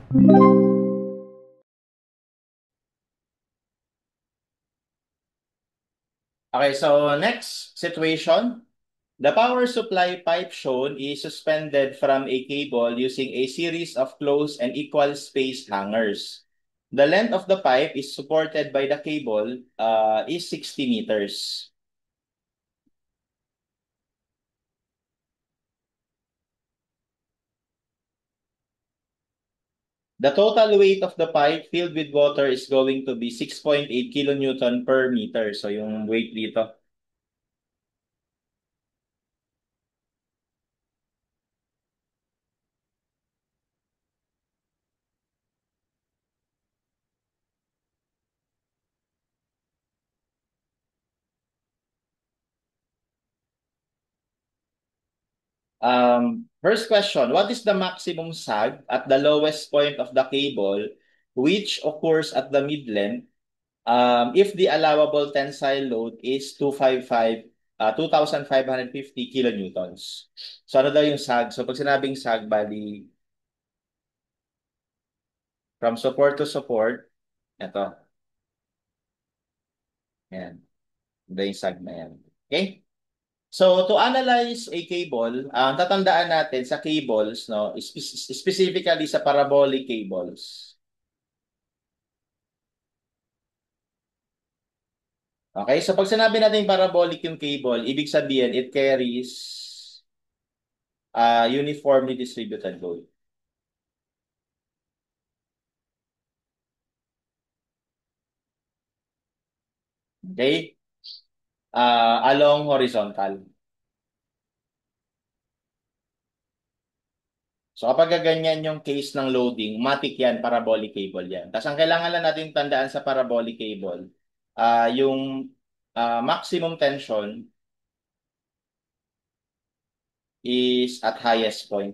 Okay, so next situation. The power supply pipe shown is suspended from a cable using a series of closed and equal spaced hangers. The length of the pipe is supported by the cable is 60 meters. The total weight of the pipe filled with water is going to be 6.8 kilonewton per meter. So yung weight dito. First question, what is the maximum sag at the lowest point of the cable which occurs at the mid-length if the allowable tensile load is 2,550 kilonewtons? So ano daw yung sag? So pag sinabing sag, bali from support to support, ito, yan. Ito yung sag na yan. Okay? So to analyze a cable, tatandaan natin sa cables, no, specifically sa parabolic cables. Okay, so pag sinabi natin parabolic yung cable, ibig sabihin it carries uniformly distributed load. Okay? Along horizontal. So kapag ganyan yung case ng loading, matik yan, parabolic cable yan. Tapos ang kailangan lang natin tandaan sa parabolic cable, yung maximum tension is at highest point.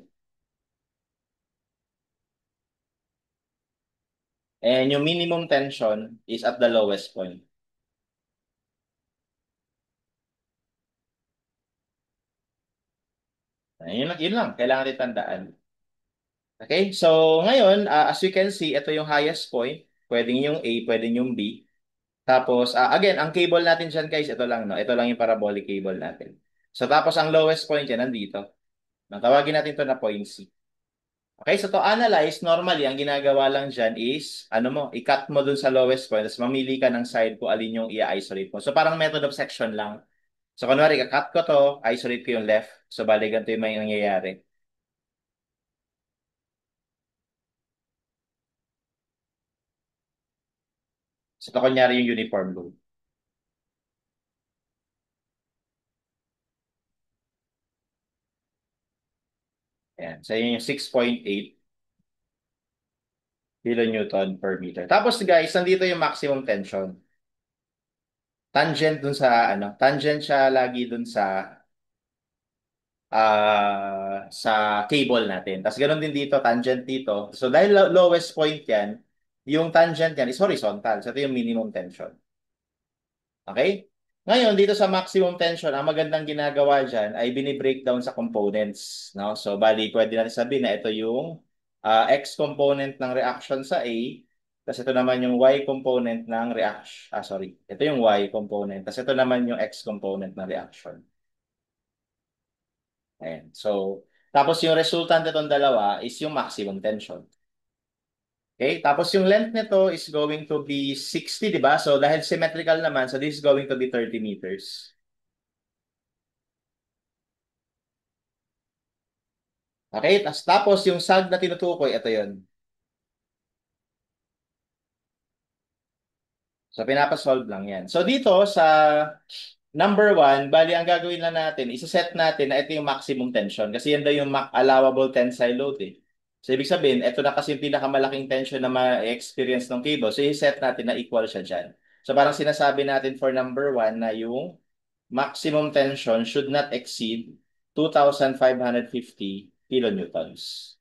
And yung minimum tension is at the lowest point. Yun lang. Kailangan natin tandaan. Okay? So, ngayon, as you can see, ito yung highest point. Pwedeng yung A, pwedeng yung B. Tapos, again, ang cable natin dyan, guys, ito lang, no? Ito lang yung parabolic cable natin. So, tapos ang lowest point yan, nandito. Tawagin natin to na point C. Okay, so to analyze, normally, ang ginagawa lang dyan is, ano mo, i-cut mo dun sa lowest point, tapos mamili ka ng side kung alin yung i-isolate mo. So, parang method of section lang. So, kunwari, kakat ko to, isolate ko yung left. So, bali, ganito yung may nangyayari. So, ito kunyari yung uniform load. Ayan. So, yun yung 6.8 kilonewton per meter. Tapos, guys, nandito yung maximum tension. Tangent dun sa, tangent siya lagi dun sa cable natin. Tapos, ganun din dito, tangent dito. So, dahil lowest point yan, yung tangent yan is horizontal. So, ito yung minimum tension. Okay? Ngayon, dito sa maximum tension, ang magandang ginagawa dyan ay bini-breakdown sa components. No? So, bali, pwede natin sabihin na ito yung X component ng reaction sa A, tapos ito naman yung Y component ng reaction. Sorry. Ito yung Y component. Tapos ito naman yung X component ng reaction. Ayan. So, tapos yung resultant nitong dalawa is yung maximum tension. Okay? Tapos yung length nito is going to be 60, di ba? So, dahil symmetrical naman, so this is going to be 30 meters. Okay? Tapos yung sag na tinutukoy, ito yun. So, pinapasolve lang yan. So, dito sa number one, bali ang gagawin lang natin, isa-set natin na ito yung maximum tension kasi yan daw yung allowable tensile load eh. So, ibig sabihin, ito na kasi yung pinakamalaking tension na ma-experience ng cable. So, i-set natin na equal siya dyan. So, parang sinasabi natin for number one na yung maximum tension should not exceed 2,550 kilonewtons.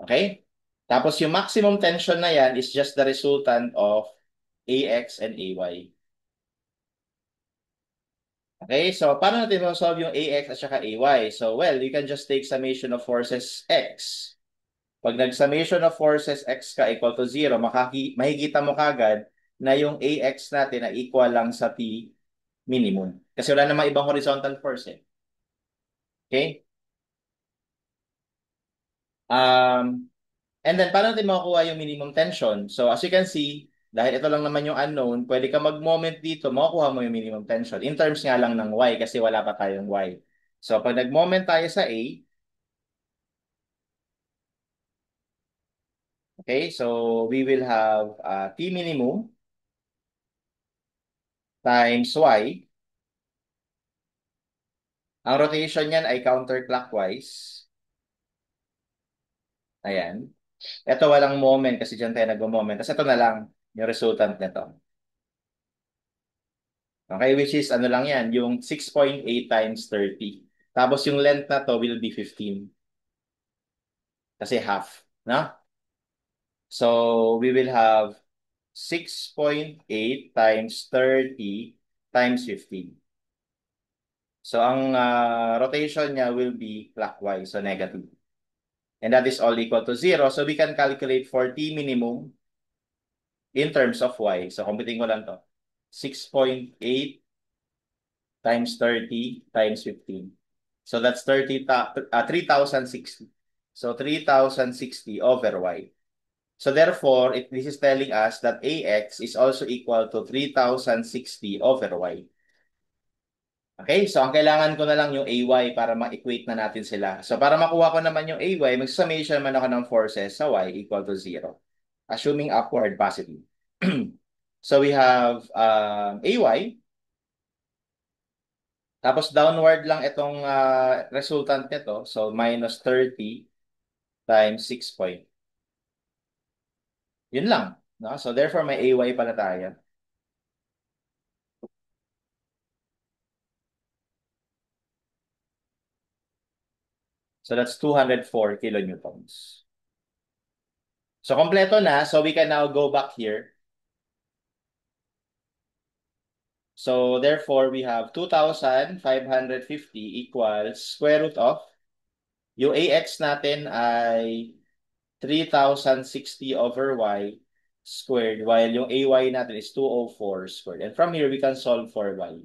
Okay? Tapos yung maximum tension na yan is just the resultant of AX and AY. Okay, so paano natin ma-solve yung AX at saka AY? So, well, you can just take summation of forces X. Pag nag-summation of forces x ka equal to 0, makikita mo kagad na yung AX natin ay equal lang sa P minimum. Kasi wala namang ibang horizontal force eh. Okay? Um, and then, paano natin makukuha yung minimum tension? So, as you can see, dahil ito lang naman yung unknown, pwede ka mag-moment dito, makukuha mo yung minimum tension. In terms nga lang ng Y, kasi wala pa tayong Y. So, pag nag-moment tayo sa A, okay, so we will have T minimum times Y. Ang rotation niyan ay counterclockwise. Ayan. Ito walang moment kasi dyan tayo nag-moment. Tapos ito na lang yung resultant nito. Okay, which is ano lang yan, yung 6.8 times 30. Tapos yung length na to will be 15. Kasi half. No? So, we will have 6.8 times 30 times 15. So, ang rotation niya will be clockwise, so negative. And that is all equal to 0. So, we can calculate for T minimum in terms of Y. So, computing ko lang to. 6.8 times 30 times 15. So, that's 3,060. So, 3,060 over Y. So, therefore, this is telling us that AX is also equal to 3,060 over Y. Okay, so ang kailangan ko na lang yung AY para ma-equate na natin sila. So, para makuha ko naman yung AY, mag-summation man ako ng forces sa Y equal to 0. Assuming upward positive. So, we have AY. Tapos downward lang itong resultant nito. So, minus 30 times 6 point. Yun lang. No? So, therefore, may AY pala tayo. So, that's 204 kilonewtons. So, kompleto na. So, we can now go back here. So, therefore, we have 2,550 equals square root of, yung AX natin ay 3,060 over Y squared, while yung AY natin is 204 squared. And from here, we can solve for Y.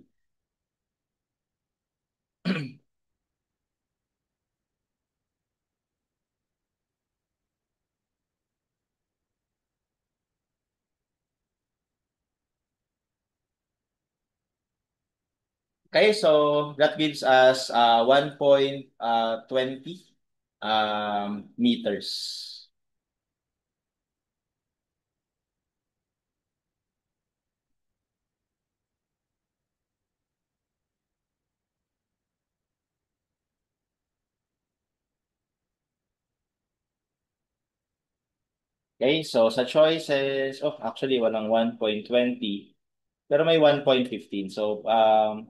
Okay, so that gives us 1.20 meters. Okay, so sa choices, oh, actually walang 1.20, pero may 1.15. So,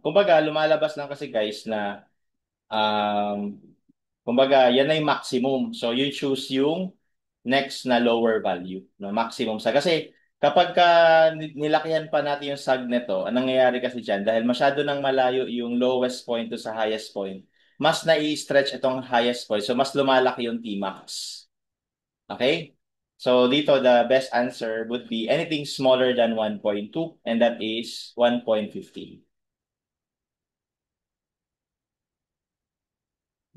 kumbaga, lumalabas lang kasi guys na, kumbaga, yan ay maximum. So, you choose yung next na lower value, no, maximum sa. Kasi, kapag nilakihan pa natin yung sag nito, anong nangyayari kasi dyan, dahil masyado nang malayo yung lowest point to sa highest point, mas nai-stretch itong highest point. So, mas lumalaki yung Tmax. Okay? So dito, the best answer would be anything smaller than 1.2, and that is 1.15.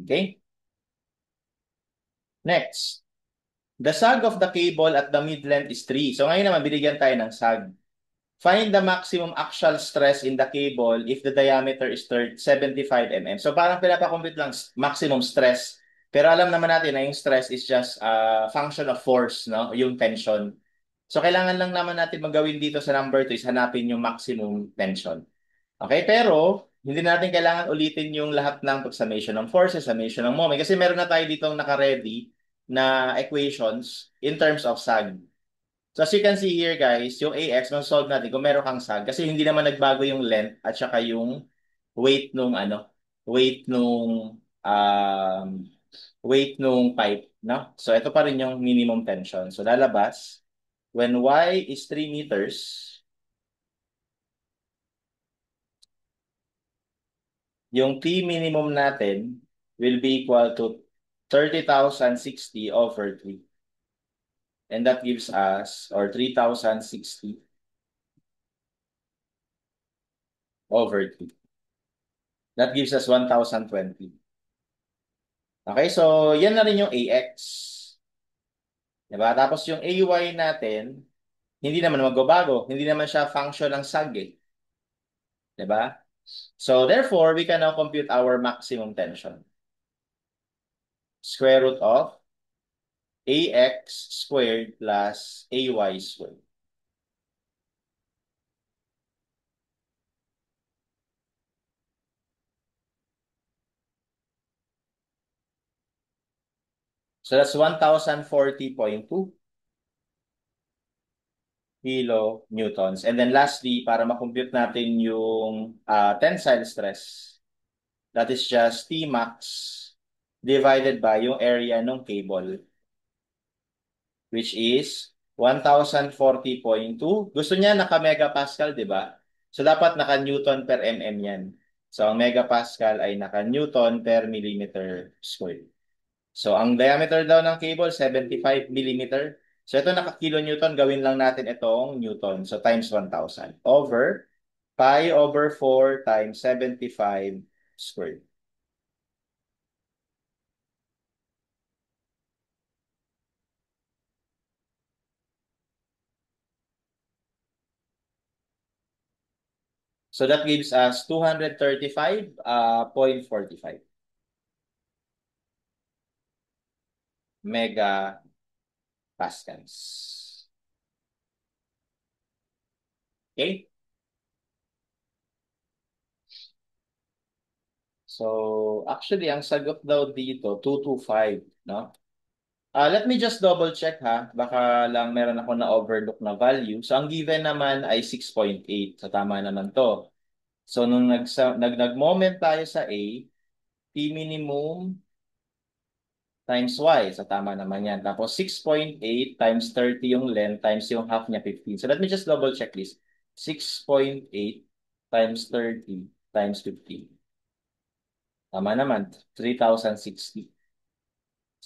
Okay? Next, the sag of the cable at the mid-length is 3. So ngayon naman, binigyan tayo ng sag. Find the maximum axial stress in the cable if the diameter is 75 mm. So parang pinapakompute lang maximum stress. Pero alam naman natin na yung stress is just a function of force, no? Yung tension. So kailangan lang naman natin magawin dito sa number 2 is hanapin yung maximum tension. Okay, pero hindi natin kailangan ulitin yung lahat ng summation ng forces, summation ng moment kasi meron na tayo dito naka-ready na equations in terms of sag. So as you can see here guys, yung AX, solve natin kung meron kang sag kasi hindi naman nagbago yung length at saka yung weight nung weight nung um, weight nung pipe, no? So ito pa rin yung minimum tension. So lalabas when Y is 3 meters, yung T minimum natin will be equal to 30,060 over 3. And that gives us, or 3,060 over 3. That gives us 1,020. Okay, so yan na rin yung AX. Diba? Tapos yung AY natin, hindi naman magbabago. Hindi naman siya function ng sag eh. Diba? So therefore, we can now compute our maximum tension. Square root of AX squared plus AY squared. So that's 1,040.2 kilonewtons. And then lastly, para makompute natin yung tensile stress, that is just T max divided by yung area ng cable, which is 1,040.2. Gusto niya naka-megapascal, di ba? So, dapat naka-newton per mm yan. So, ang megapascal ay naka-newton per millimeter squared. So, ang diameter daw ng cable, 75 millimeter. So, ito naka-kilonewton, gawin lang natin itong newton. So, times 1,000 over pi over 4 times 75 squared. So, that gives us 235.45 megapascals. Okay? So, actually, ang sagot daw dito, 225, no? Let me just double check ha. Baka lang meron ako na overlook na value. So, ang given naman ay 6.8. So, tama naman to. So, nung nag-moment tayo sa A, T minimum times Y. So, tama naman yan. Tapos, 6.8 times 30 yung length times yung half niya, 15. So, let me just double check this. 6.8 times 30 times 15. Tama naman. 3,060.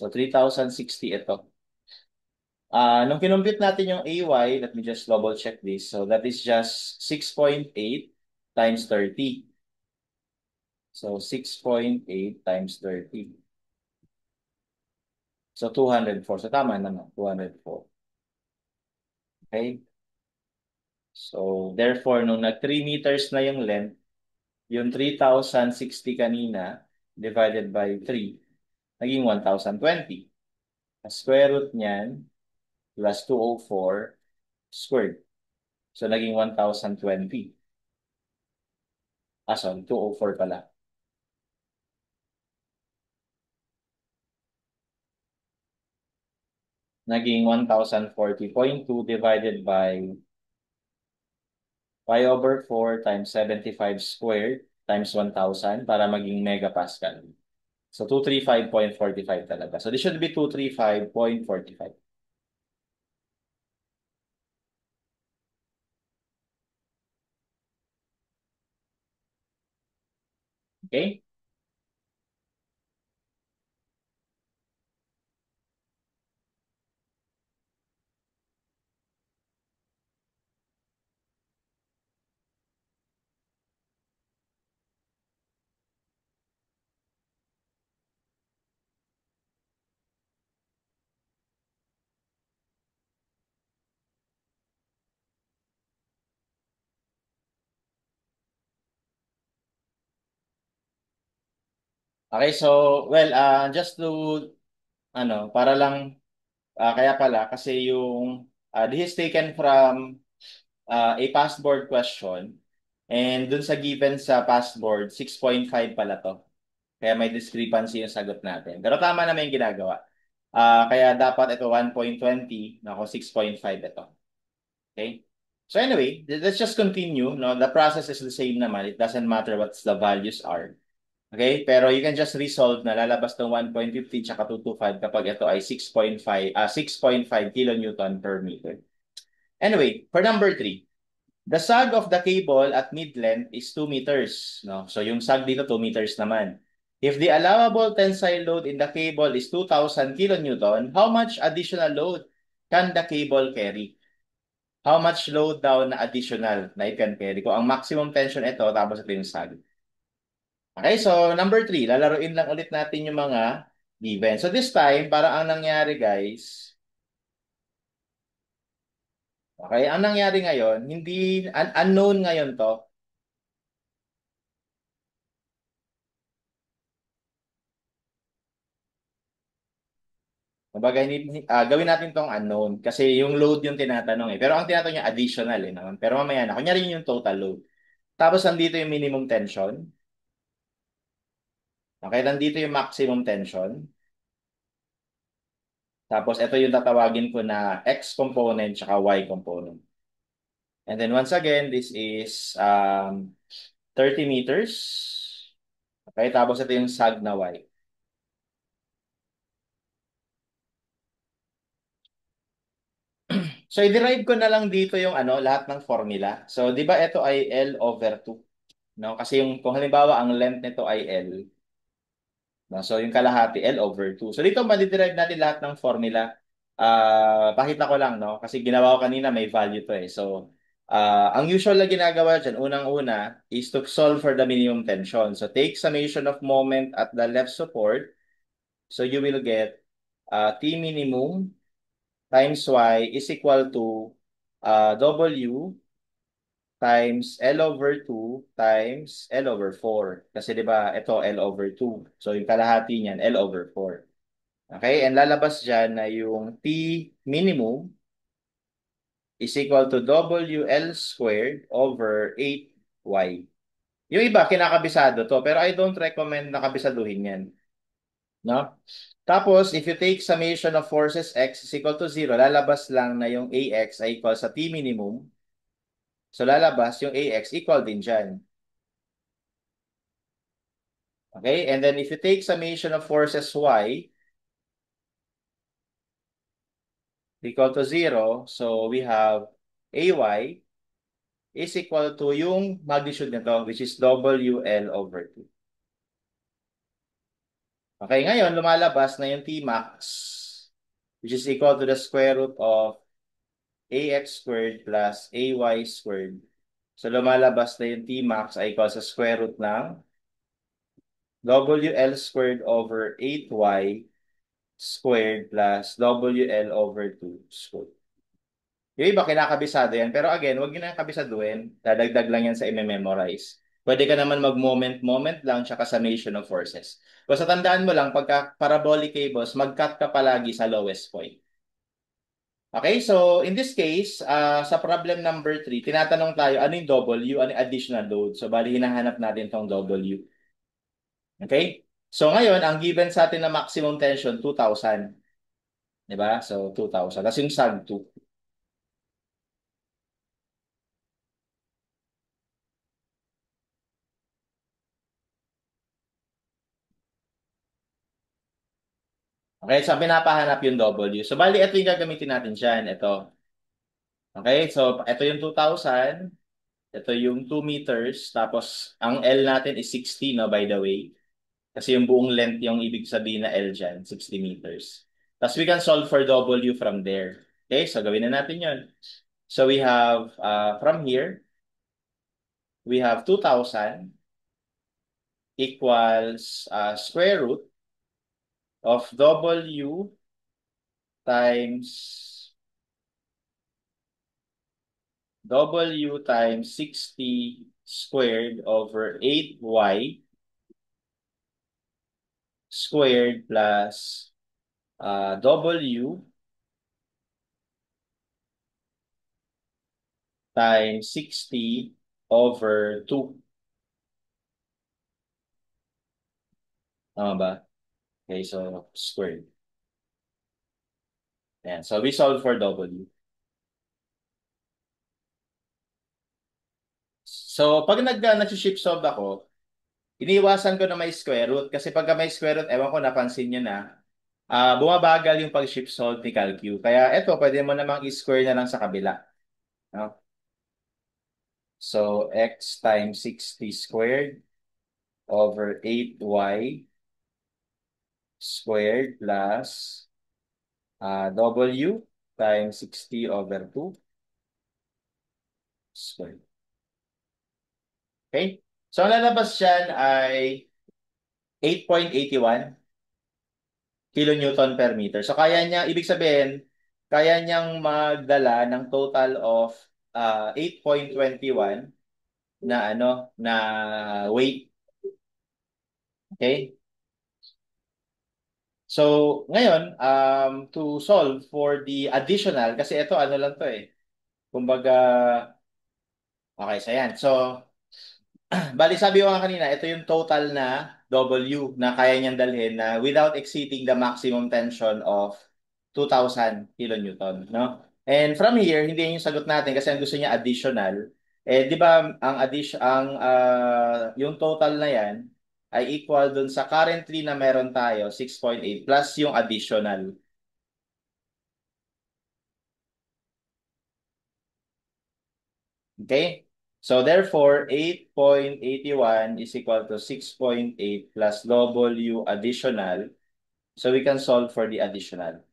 So, 3,060 ito. Nung kinumpute natin yung AY, let me just double check this. So, that is just 6.8 times 30. So, 6.8 times 30. So, 204. So, tama naman. 204. Okay? So, therefore, nung nag 3 meters na yung length, yung 3,060 kanina, divided by 3, naging 1,020. Ang square root niyan, plus 204 squared. So, naging 1,020. Sorry, 204 pala. Naging 1,040.2 divided by pi over 4 times 75 squared times 1,000 para maging megapascal. So, 235.45 talaga. So, this should be 235.45. Okay? Okay, so, well, just to, para lang, kaya pala, kasi yung, this is taken from a past board question. And dun sa given sa past board, 6.5 pala to. Kaya may discrepancy yung sagot natin. Pero tama naman yung ginagawa. Kaya dapat ito 1.20, nako 6.5 ito. Okay? So anyway, let's just continue. No? The process is the same naman. It doesn't matter what the values are. Okay? Pero you can just resolve na lalabas ng 1.50 tsaka 225 kapag ito ay 6.5 kilonewton per meter. Anyway, for number 3, the sag of the cable at mid-length is 2 meters. No? So yung sag dito 2 meters naman. If the allowable tensile load in the cable is 2,000 kilonewton, how much additional load can the cable carry? How much load daw na additional na it can carry? Kung ang maximum tension ito, tapos ito yung sag. Okay, so number 3, lalaruin lang ulit natin yung mga given. So this time, parang ang nangyari guys, okay, ang nangyari ngayon, hindi, unknown ngayon to. Kumbaga, gawin natin tong unknown kasi yung load yung tinatanong eh. Pero ang tinatanong niya additional eh naman. Pero mamaya na, kunyari yun yung total load. Tapos nandito yung minimum tension. Okay, nandito yung maximum tension. Tapos ito yung tatawagin ko na X component tsaka Y component. And then once again, this is 30 meters. Okay, tapos ito yung sag na Y. So i-derive ko na lang dito yung lahat ng formula. So 'di ba ito ay L over 2, no? Kasi yung kung halimbawa ang length nito ay L, no? So yung kalahati L over 2. So dito ma-derive natin lahat ng formula. Pakita ko lang, no? Kasi ginawa ko kanina may value to eh. So ang usual na ginagawa dyan, unang-una is to solve for the minimum tension. So take summation of moment at the left support. So you will get T minimum times Y is equal to W times L over 2 times L over 4. Kasi 'di ba, ito L over 2. So yung kalahati niyan L over 4. Okay? And lalabas diyan na yung T minimum is equal to WL squared over 8Y. Yung iba kinakabisado to, pero I don't recommend na kabisaduhin 'yan, no? Tapos, if you take summation of forces X is equal to 0, lalabas lang na yung AX ay equal sa T minimum. So, lalabas yung AX equal din dyan. Okay? And then, if you take summation of forces Y equal to 0, so we have AY is equal to yung magnitude nito, which is WL over 2. Okay? Ngayon, lumalabas na yung Tmax, which is equal to the square root of AX squared plus AY squared. So, lumalabas na yung Tmax ay equal sa square root ng WL squared over 8Y squared plus WL over 2 squared. Yung iba, kinakabisado yan. Pero again, huwag nyo na kabisaduhin. Dadagdag lang yan sa i-memorize. Pwede ka naman mag-moment-moment lang tsaka summation of forces. Basta tandaan mo lang, pagka parabolic cables, mag-cut ka palagi sa lowest point. Okay, so in this case, sa problem number 3, tinatanong tayo ano yung W, ano yung additional load. So bali hinahanap natin tong W. Okay? So ngayon, ang given sa atin na maximum tension, 2,000. Diba? So 2,000. Tapos yung sag 2. Okay, so pinapahanap yung W. So bali, ito yung gagamitin natin dyan. Ito. Okay, so ito yung 2,000. Ito yung 2 meters. Tapos ang L natin is 60, no, by the way. Kasi yung buong length yung ibig sabihin na L dyan, 60 meters. Tapos we can solve for W from there. Okay, so gawin na natin yun. So we have, from here, we have 2,000 equals square root of W times W times 60 squared over 8Y squared plus W times 60 over 2. Tama ba? Okay, so squared. Ayan. So we solve for W. So pag nag-shift solve ako, iniiwasan ko na may square root kasi pagka may square root, ewan ko napansin nyo na, bumabagal yung pag-shift solve ni CalQ. Kaya eto, pwede mo namang i-square na lang sa kabila. No? So x times 60 squared over 8y squared plus W times 60/2 squared. Okay? So, ang lalabas dyan ay 8.81 kilonewton per meter. So, kaya niya, ibig sabihin, kaya niyang magdala ng total of 8.21 na na weight. Okay? So, ngayon, to solve for the additional, kasi ito ano lang to eh. Kumbaga, okay, so yan. So, bali sabi ko nga kanina, ito yung total na W na kaya niyang dalhin na without exceeding the maximum tension of 2,000 kilonewton, no? And from here, hindi yun yung sagot natin kasi ang gusto niya additional. Eh, di ba ang yung total na yan ay equal dun sa currently na meron tayo, 6.8 plus yung additional. Okay? So therefore, 8.81 is equal to 6.8 plus W additional. So we can solve for the additional.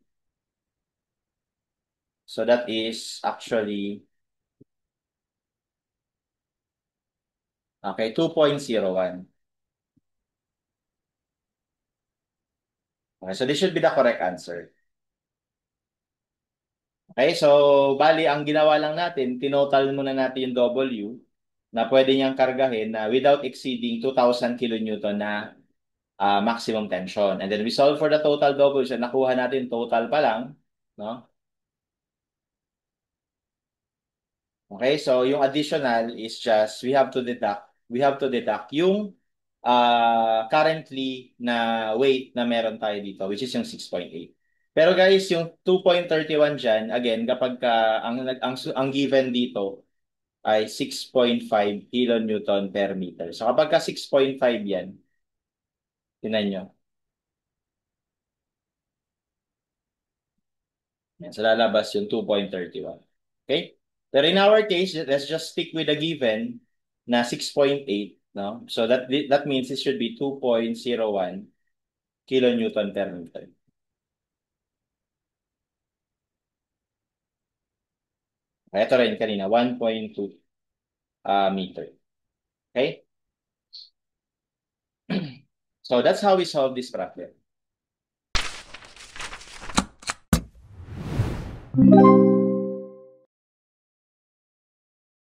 So that is actually, okay, 2.01. Okay, so this should be the correct answer. Okay, so bali ang ginawa lang natin, tinotal muna natin yung W na pwede niyang kargahin na without exceeding 2,000 kilonewton na maximum tension. And then we solve for the total W. So nakuha natin total pa lang, no? Okay, so yung additional is just we have to deduct yung currently na weight na meron tayo dito, which is yung 6.8. Pero guys, yung 2.31 diyan, again, kapag ang given dito ay 6.5 kilonewton per meter. So kapag ka 6.5 yan, tinan nyo. Yan, so lalabas yung 2.31. Okay? Pero in our case, let's just stick with the given na 6.8, no? So that means it should be 2.01 kilonewton per meter. Ito rin kanina, 1.2 meter. Okay? So that's how we solve this problem.